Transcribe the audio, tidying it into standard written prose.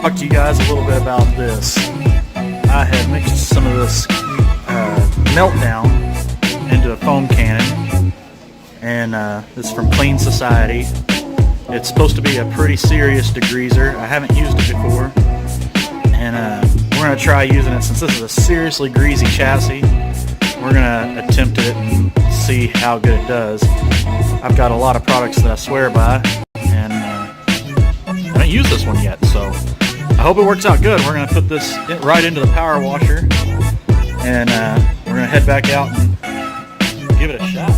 talk to you guys a little bit about this. I had mixed some of this Meltdown into a foam cannon, and this is from Clean Society. It's supposed to be a pretty serious degreaser. I haven't used it before, and we're going to try using it. Since this is a seriously greasy chassis, we're going to attempt it and see how good it does. I've got a lot of products that I swear by, and I haven't used this one yet, so I hope it works out good. We're going to put this right into the power washer, and we're going to head back out and give it a shot.